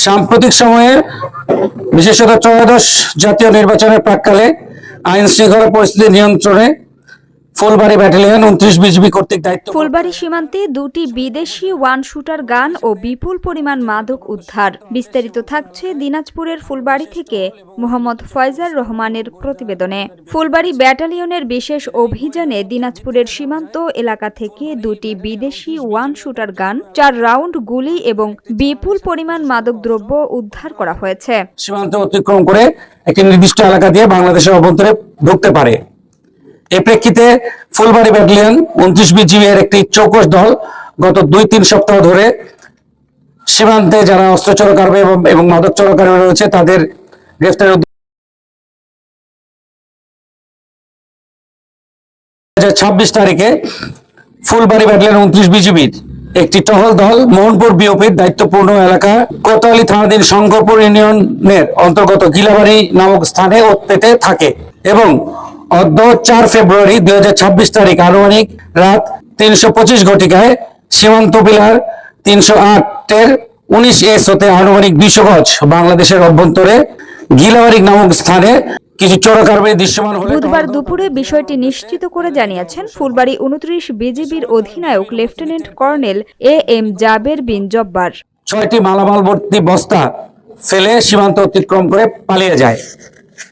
সাম্প্রতিক সময়ে বিশেষত ত্রয়োদশ জাতীয় নির্বাচনের প্রাক্কালে আইন শৃঙ্খলা পরিস্থিতি নিয়ন্ত্রণে ফুলবাড়ী ব্যাটালিয়ন 29 বিজিবি কর্তৃক দায়িত্ব। ফুলবাড়ী সীমান্তে দুটি বিদেশি ওয়ান শুটার গান ও বিপুল পরিমাণ মাদক উদ্ধার। বিস্তারিত থাকছে দিনাজপুরের ফুলবাড়ী থেকে মোহাম্মদ ফয়জার রহমানের প্রতিবেদনে। ফুলবাড়ী ব্যাটালিয়নের বিশেষ অভিযানে দিনাজপুরের সীমান্ত এলাকা থেকে দুটি বিদেশি ওয়ান শুটার গান, 4 রাউন্ড গুলি এবং বিপুল পরিমাণ মাদকদ্রব্য উদ্ধার করা হয়েছে। সীমান্ত অতিক্রম করে একটি নির্দিষ্ট এলাকা দিয়ে বাংলাদেশের অভ্যন্তরে ঢুকতে পারে। এ প্রেক্ষিতে ফুলবাড়ী ব্যাটালিয়ন 29 বিজিবি এর একটি চৌকস দল গত 2-3 সপ্তাহ ধরে সীমান্তে যারা অস্ত্র চোরাকারবারি এবং মাদক চোরাকারবারি রয়েছে তাদের গ্রেফতারের 26 তারিখে ফুলবাড়ী ব্যাটালিয়ন 29 বিজিবির একটি টহল দল মোহনপুর বিওপির দায়িত্বপূর্ণ এলাকা কোতোয়ালি থানাধীন শঙ্করপুর ইউনিয়নের অন্তর্গত গিলাবাড়ি নামক স্থানে পেতে থাকে এবং অদ্য 4 ফেব্রুয়ারি 2026 তারিখ আনুমানিক রাত 325 ঘটিকায় সীমান্ত পিলার 308-এর 19S হতে আনুমানিক 200 গজ বাংলাদেশের অভ্যন্তরে গিলাবাড়ি নামক স্থানে কিছু চোরাকারবারি দৃশ্যমান হলে বুধবার দুপুরে বিষয়টি নিশ্চিত করে জানিয়েছেন ফুলবাড়ী 29 বিজিবির অধিনায়ক লেফটেন্যান্ট কর্নেল AM জাবের বিন জব্বার। 6টি মালামাল ভর্তি বস্তা ফেলে সীমান্ত অতিক্রম করে পালিয়ে যায়।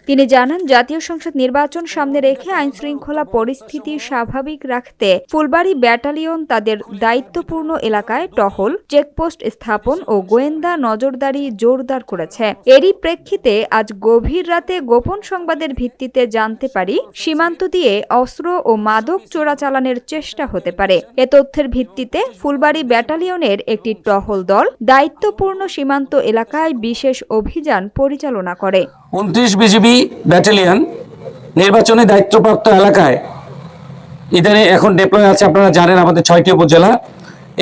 তিনি জানান, জাতীয় সংসদ নির্বাচন সামনে রেখে আইন শৃঙ্খলা পরিস্থিতি স্বাভাবিক রাখতে ফুলবাড়ী ব্যাটালিয়ন তাদের দায়িত্বপূর্ণ এলাকায় টহল, চেকপোস্ট স্থাপন ও গোয়েন্দা নজরদারি জোরদার করেছে। এরই প্রেক্ষিতে আজ গভীর রাতে গোপন সংবাদের ভিত্তিতে জানতে পারি সীমান্ত দিয়ে অস্ত্র ও মাদক চোরাচালানের চেষ্টা হতে পারে। এ তথ্যের ভিত্তিতে ফুলবাড়ী ব্যাটালিয়নের একটি টহল দল দায়িত্বপূর্ণ সীমান্ত এলাকায় বিশেষ অভিযান পরিচালনা করে। 29 বিজিবি ব্যাটালিয়ন নির্বাচনী দায়িত্বপ্রাপ্ত এলাকায় ইদানিং এখন ডেপ্লয় আছে। আপনারা জানেন আমাদের 6টি উপজেলা।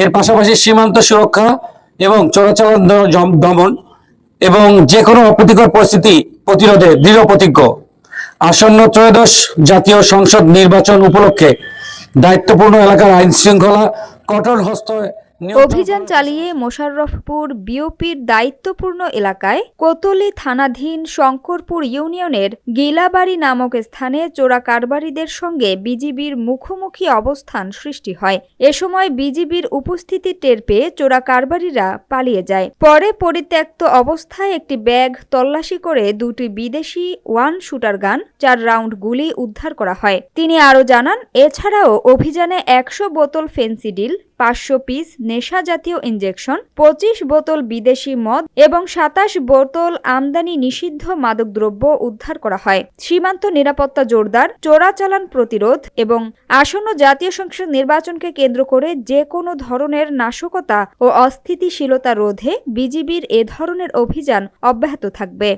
এর পাশাপাশি সীমান্ত সুরক্ষা এবং চোরাচালান দমন এবং যে কোনো অপ্রীতিকর পরিস্থিতি প্রতিরোধে দৃঢ় প্রতিজ্ঞ। আসন্ন ত্রয়োদশ জাতীয় সংসদ নির্বাচন উপলক্ষে দায়িত্বপূর্ণ এলাকার আইন শৃঙ্খলা কঠোর হস্ত অভিযান চালিয়ে মোশাররফপুর বিওপির দায়িত্বপূর্ণ এলাকায় কোতোয়ালি থানাধীন শঙ্করপুর ইউনিয়নের গিলাবাড়ি নামক স্থানে চোরা কারবারিদের সঙ্গে বিজিবির মুখোমুখি অবস্থান সৃষ্টি হয়। এ সময় বিজিবির উপস্থিতি টের পেয়ে চোরা কারবারিরা পালিয়ে যায়। পরে পরিত্যক্ত অবস্থায় একটি ব্যাগ তল্লাশি করে দুটি বিদেশি ওয়ান শুটার গান, 4 রাউন্ড গুলি উদ্ধার করা হয়। তিনি আরও জানান, এছাড়াও অভিযানে 100 বোতল ফেন্সিডিল, 500 পিস নেশা জাতীয় ইনজেকশন, 25 বোতল বিদেশি মদ এবং 27 বোতল আমদানি নিষিদ্ধ মাদকদ্রব্য উদ্ধার করা হয়। সীমান্ত নিরাপত্তা জোরদার, চোরাচালান প্রতিরোধ এবং আসন্ন জাতীয় সংসদ নির্বাচনকে কেন্দ্র করে যে কোনো ধরনের নাশকতা ও অস্থিতিশীলতা রোধে বিজিবির এ ধরনের অভিযান অব্যাহত থাকবে।